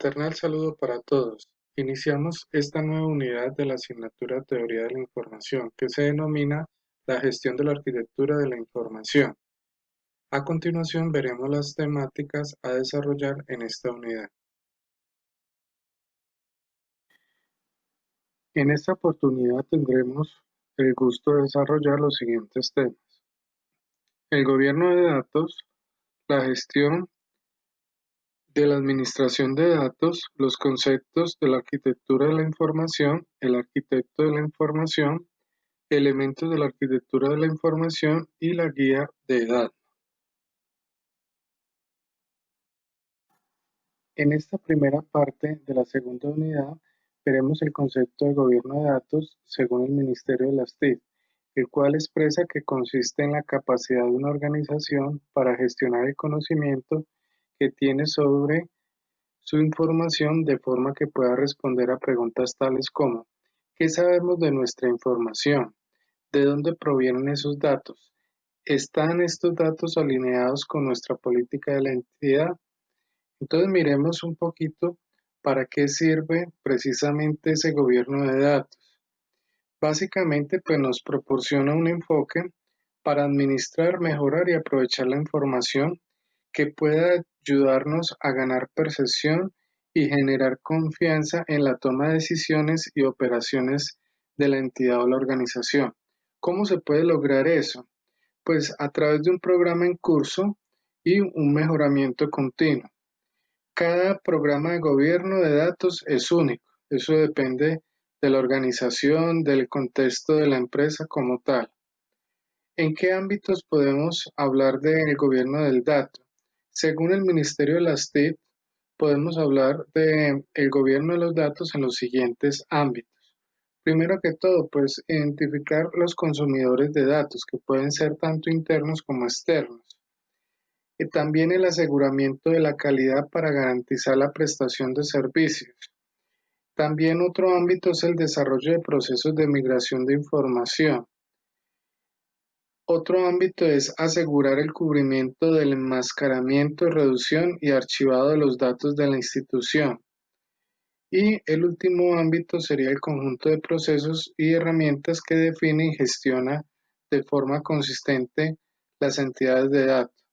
Fraternal saludo para todos. Iniciamos esta nueva unidad de la asignatura Teoría de la Información, que se denomina la gestión de la arquitectura de la información. A continuación veremos las temáticas a desarrollar en esta unidad. En esta oportunidad tendremos el gusto de desarrollar los siguientes temas: el gobierno de datos, la gestión de la administración de datos, los conceptos de la arquitectura de la información, el arquitecto de la información, elementos de la arquitectura de la información y la guía de datos. En esta primera parte de la segunda unidad veremos el concepto de gobierno de datos según el Ministerio de las TIC, el cual expresa que consiste en la capacidad de una organización para gestionar el conocimiento que tiene sobre su información de forma que pueda responder a preguntas tales como: ¿qué sabemos de nuestra información? ¿De dónde provienen esos datos? ¿Están estos datos alineados con nuestra política de la entidad? Entonces miremos un poquito para qué sirve precisamente ese gobierno de datos. Básicamente, pues nos proporciona un enfoque para administrar, mejorar y aprovechar la información que pueda ayudarnos a ganar percepción y generar confianza en la toma de decisiones y operaciones de la entidad o la organización. ¿Cómo se puede lograr eso? Pues a través de un programa en curso y un mejoramiento continuo. Cada programa de gobierno de datos es único. Eso depende de la organización, del contexto de la empresa como tal. ¿En qué ámbitos podemos hablar del gobierno del dato? Según el Ministerio de las TIC, podemos hablar del gobierno de los datos en los siguientes ámbitos. Primero que todo, pues identificar los consumidores de datos, que pueden ser tanto internos como externos. Y también el aseguramiento de la calidad para garantizar la prestación de servicios. También otro ámbito es el desarrollo de procesos de migración de información. Otro ámbito es asegurar el cubrimiento del enmascaramiento, reducción y archivado de los datos de la institución. Y el último ámbito sería el conjunto de procesos y herramientas que define y gestiona de forma consistente las entidades de datos.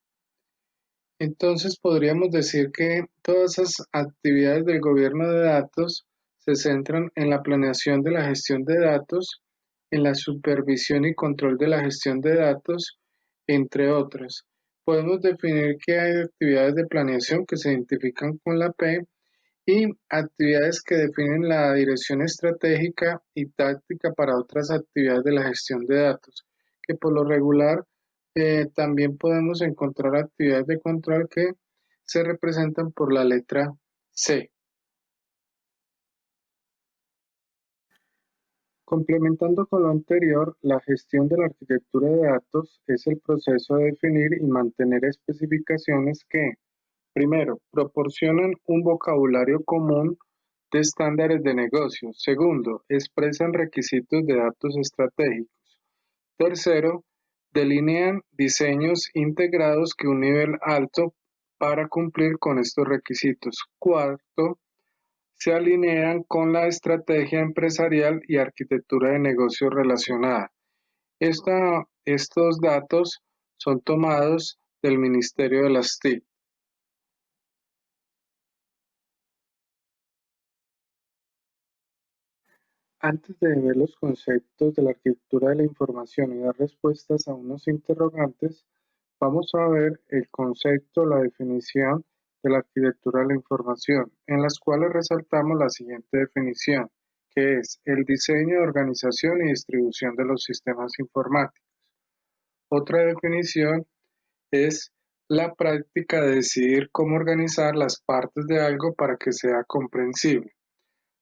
Entonces podríamos decir que todas esas actividades del gobierno de datos se centran en la planeación de la gestión de datos, en la supervisión y control de la gestión de datos, entre otras. Podemos definir que hay actividades de planeación que se identifican con la P y actividades que definen la dirección estratégica y táctica para otras actividades de la gestión de datos, que por lo regular también podemos encontrar actividades de control que se representan por la letra C. Complementando con lo anterior, la gestión de la arquitectura de datos es el proceso de definir y mantener especificaciones que, primero, proporcionan un vocabulario común de estándares de negocio. Segundo, expresan requisitos de datos estratégicos. Tercero, delinean diseños integrados que un nivel alto para cumplir con estos requisitos. Cuarto, se alinean con la estrategia empresarial y arquitectura de negocio relacionada. Estos datos son tomados del Ministerio de las TIC. Antes de ver los conceptos de la arquitectura de la información y dar respuestas a unos interrogantes, vamos a ver el concepto, la definición de la arquitectura de la información, en las cuales resaltamos la siguiente definición, que es el diseño, organización y distribución de los sistemas informáticos. Otra definición es la práctica de decidir cómo organizar las partes de algo para que sea comprensible.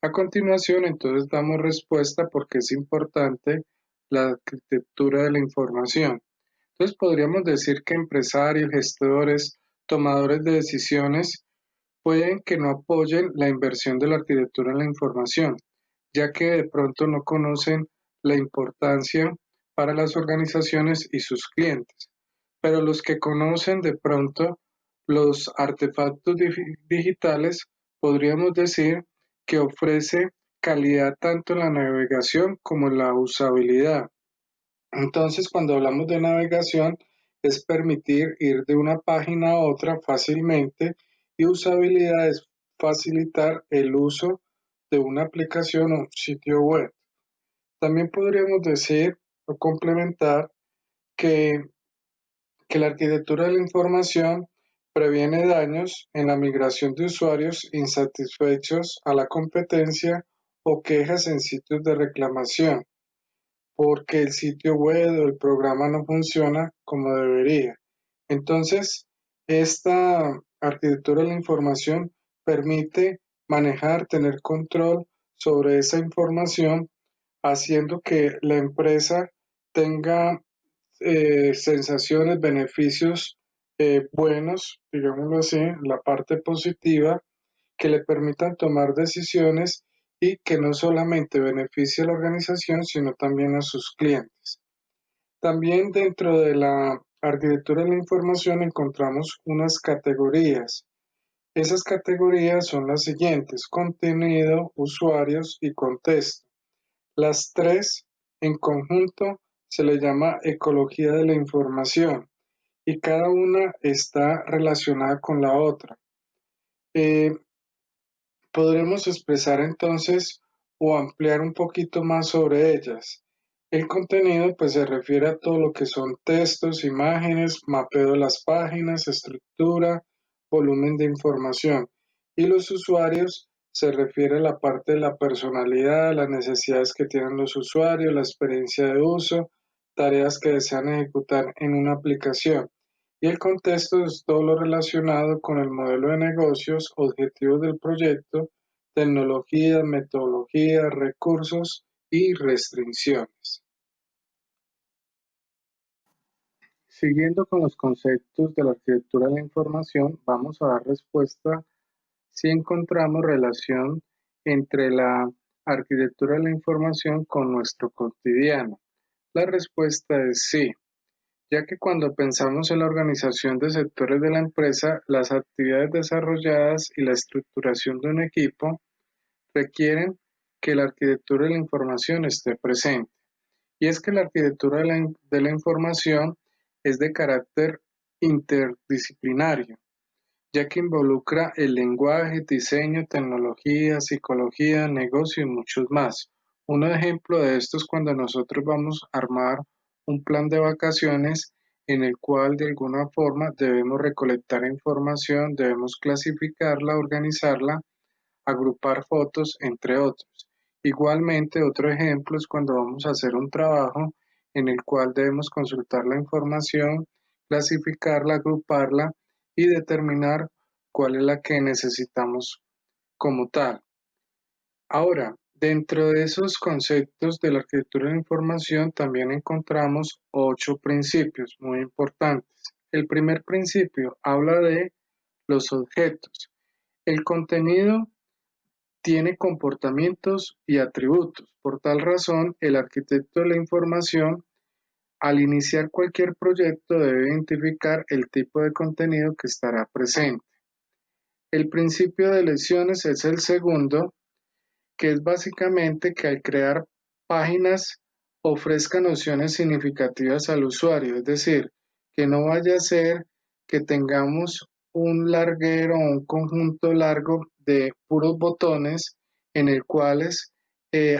A continuación, entonces damos respuesta porque es importante la arquitectura de la información. Entonces podríamos decir que empresarios, gestores, tomadores de decisiones pueden que no apoyen la inversión de la arquitectura en la información, ya que de pronto no conocen la importancia para las organizaciones y sus clientes. Pero los que conocen de pronto los artefactos digitales podríamos decir que ofrece calidad tanto en la navegación como en la usabilidad. Entonces, cuando hablamos de navegación, es permitir ir de una página a otra fácilmente, y usabilidad es facilitar el uso de una aplicación o sitio web. También podríamos decir o complementar que, que la arquitectura de la información previene daños en la migración de usuarios insatisfechos a la competencia o quejas en sitios de reclamación, porque el sitio web o el programa no funciona como debería. Entonces, esta arquitectura de la información permite manejar, tener control sobre esa información, haciendo que la empresa tenga sensaciones, beneficios buenos, digámoslo así, la parte positiva, que le permitan tomar decisiones y que no solamente beneficie a la organización, sino también a sus clientes. También dentro de la arquitectura de la información encontramos unas categorías. Esas categorías son las siguientes: contenido, usuarios y contexto. Las tres en conjunto se le llama ecología de la información, y cada una está relacionada con la otra. Eh, Podremos expresar entonces o ampliar un poquito más sobre ellas. El contenido pues se refiere a todo lo que son textos, imágenes, mapeo de las páginas, estructura, volumen de información. Y los usuarios se refiere a la parte de la personalidad, las necesidades que tienen los usuarios, la experiencia de uso, tareas que desean ejecutar en una aplicación. Y el contexto es todo lo relacionado con el modelo de negocios, objetivos del proyecto, tecnología, metodología, recursos y restricciones. Siguiendo con los conceptos de la arquitectura de la información, vamos a dar respuesta si encontramos relación entre la arquitectura de la información con nuestro cotidiano. La respuesta es sí, ya que cuando pensamos en la organización de sectores de la empresa, las actividades desarrolladas y la estructuración de un equipo requieren que la arquitectura de la información esté presente. Y es que la arquitectura de la información es de carácter interdisciplinario, ya que involucra el lenguaje, diseño, tecnología, psicología, negocio y muchos más. Un ejemplo de esto es cuando nosotros vamos a armar un plan de vacaciones en el cual de alguna forma debemos recolectar información, debemos clasificarla, organizarla, agrupar fotos, entre otros. Igualmente, otro ejemplo es cuando vamos a hacer un trabajo en el cual debemos consultar la información, clasificarla, agruparla y determinar cuál es la que necesitamos como tal. Ahora, dentro de esos conceptos de la arquitectura de la información también encontramos 8 principios muy importantes. El primer principio habla de los objetos. El contenido tiene comportamientos y atributos. Por tal razón, el arquitecto de la información, al iniciar cualquier proyecto, debe identificar el tipo de contenido que estará presente. El principio de lecciones es el segundo, que es básicamente que al crear páginas ofrezca nociones significativas al usuario, es decir, que no vaya a ser que tengamos un larguero o un conjunto largo de puros botones en el cuales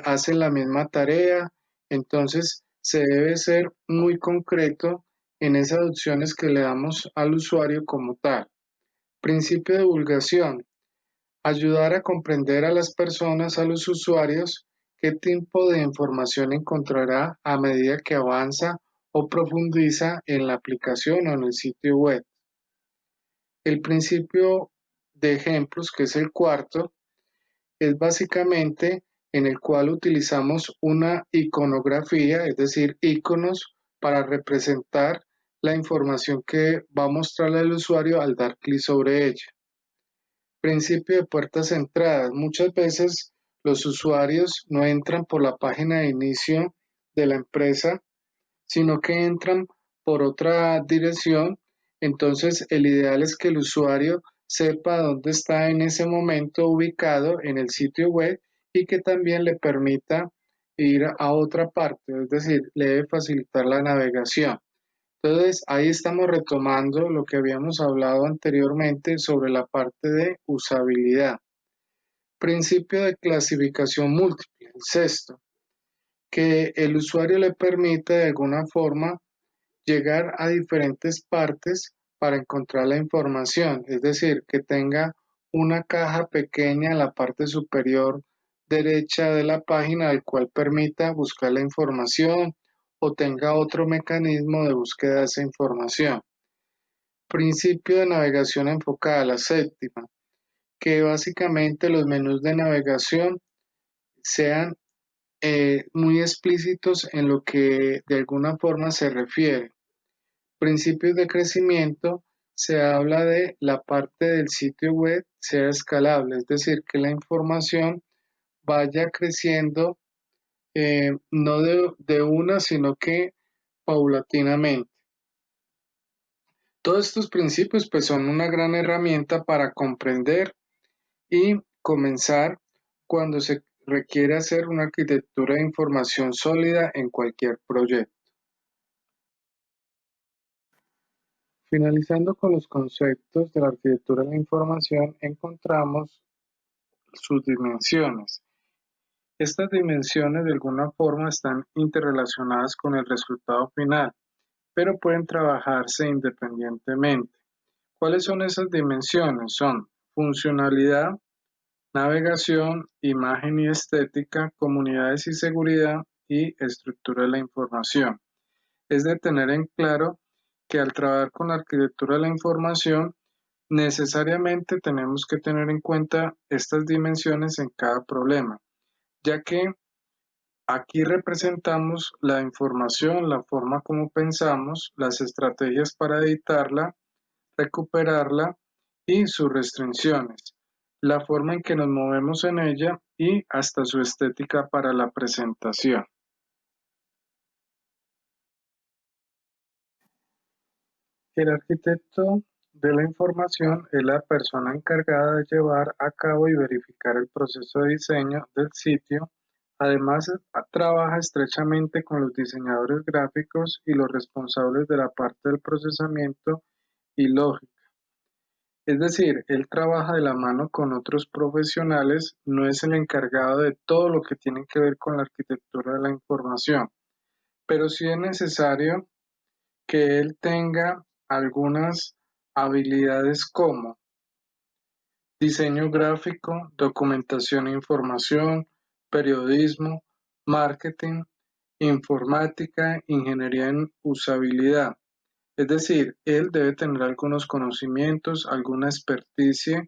hacen la misma tarea. Entonces se debe ser muy concreto en esas opciones que le damos al usuario como tal. Principio de divulgación: ayudar a comprender a las personas, a los usuarios, qué tipo de información encontrará a medida que avanza o profundiza en la aplicación o en el sitio web. El principio de ejemplos, que es el cuarto, es básicamente en el cual utilizamos una iconografía, es decir, iconos para representar la información que va a mostrarle al usuario al dar clic sobre ella. Principio de puertas entradas. Muchas veces los usuarios no entran por la página de inicio de la empresa, sino que entran por otra dirección. Entonces, el ideal es que el usuario sepa dónde está en ese momento ubicado en el sitio web y que también le permita ir a otra parte, es decir, le debe facilitar la navegación. Entonces, ahí estamos retomando lo que habíamos hablado anteriormente sobre la parte de usabilidad. Principio de clasificación múltiple, el sexto, que el usuario le permite de alguna forma llegar a diferentes partes para encontrar la información, es decir, que tenga una caja pequeña en la parte superior derecha de la página al cual permita buscar la información o tenga otro mecanismo de búsqueda de esa información. Principio de navegación enfocada, la séptima, que básicamente los menús de navegación sean muy explícitos en lo que de alguna forma se refiere. Principios de crecimiento, se habla de la parte del sitio web sea escalable, es decir, que la información vaya creciendo no de una, sino que paulatinamente. Todos estos principios pues son una gran herramienta para comprender y comenzar cuando se requiere hacer una arquitectura de información sólida en cualquier proyecto. Finalizando con los conceptos de la arquitectura de la información, encontramos sus dimensiones. Estas dimensiones de alguna forma están interrelacionadas con el resultado final, pero pueden trabajarse independientemente. ¿Cuáles son esas dimensiones? Son funcionalidad, navegación, imagen y estética, comunidades y seguridad y estructura de la información. Es de tener en claro que al trabajar con la arquitectura de la información, necesariamente tenemos que tener en cuenta estas dimensiones en cada problema, ya que aquí representamos la información, la forma como pensamos, las estrategias para editarla, recuperarla y sus restricciones, la forma en que nos movemos en ella y hasta su estética para la presentación. El arquitecto de la información es la persona encargada de llevar a cabo y verificar el proceso de diseño del sitio. Además, trabaja estrechamente con los diseñadores gráficos y los responsables de la parte del procesamiento y lógica. Es decir, él trabaja de la mano con otros profesionales, no es el encargado de todo lo que tiene que ver con la arquitectura de la información, pero sí es necesario que él tenga algunas habilidades como diseño gráfico, documentación e información, periodismo, marketing, informática, ingeniería en usabilidad. Es decir, él debe tener algunos conocimientos, alguna experticia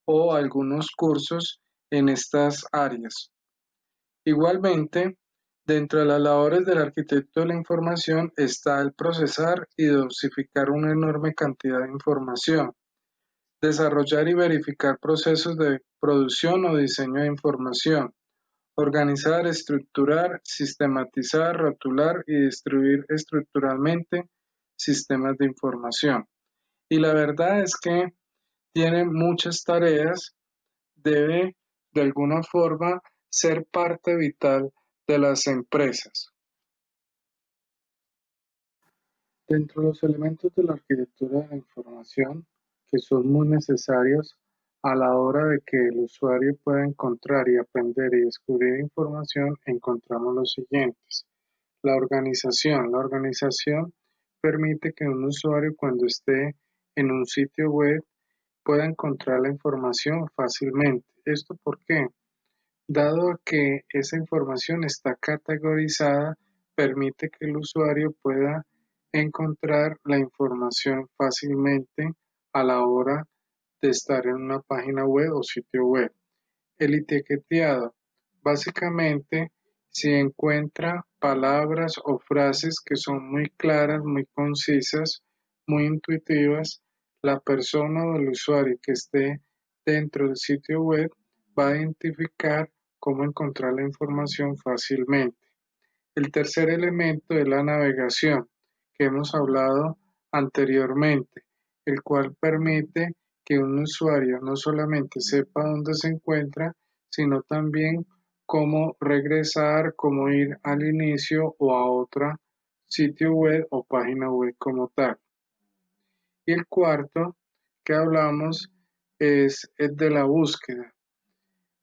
o algunos cursos en estas áreas. Igualmente, dentro de las labores del arquitecto de la información está el procesar y dosificar una enorme cantidad de información, desarrollar y verificar procesos de producción o diseño de información, organizar, estructurar, sistematizar, rotular y distribuir estructuralmente sistemas de información. Y la verdad es que tiene muchas tareas, debe de alguna forma ser parte vital de las empresas. Dentro de los elementos de la arquitectura de la información que son muy necesarios a la hora de que el usuario pueda encontrar y aprender y descubrir información, encontramos los siguientes. La organización. La organización permite que un usuario cuando esté en un sitio web pueda encontrar la información fácilmente. ¿Esto por qué? Dado que esa información está categorizada, permite que el usuario pueda encontrar la información fácilmente a la hora de estar en una página web o sitio web. El etiqueteado, básicamente, si encuentra palabras o frases que son muy claras, muy concisas, muy intuitivas, la persona o el usuario que esté dentro del sitio web va a identificar cómo encontrar la información fácilmente. El tercer elemento es la navegación, que hemos hablado anteriormente, el cual permite que un usuario no solamente sepa dónde se encuentra, sino también cómo regresar, cómo ir al inicio o a otro sitio web o página web como tal. Y el cuarto que hablamos es el de la búsqueda.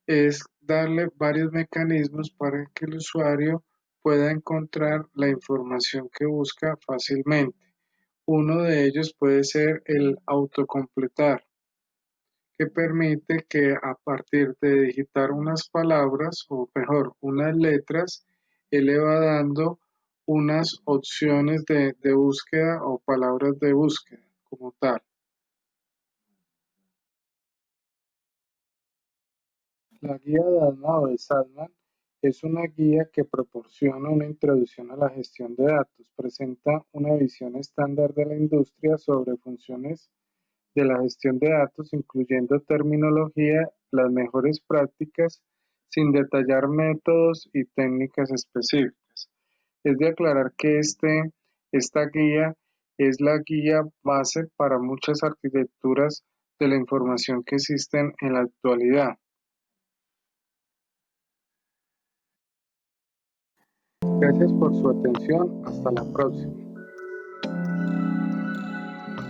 Es darle varios mecanismos para que el usuario pueda encontrar la información que busca fácilmente. Uno de ellos puede ser el autocompletar, que permite que a partir de digitar unas palabras, o mejor, unas letras, él le va dando unas opciones de búsqueda o palabras de búsqueda como tal. La guía DADMA o de Salman es una guía que proporciona una introducción a la gestión de datos, presenta una visión estándar de la industria sobre funciones de la gestión de datos, incluyendo terminología, las mejores prácticas, sin detallar métodos y técnicas específicas. Es de aclarar que esta guía es la guía base para muchas arquitecturas de la información que existen en la actualidad. Gracias por su atención. Hasta la próxima.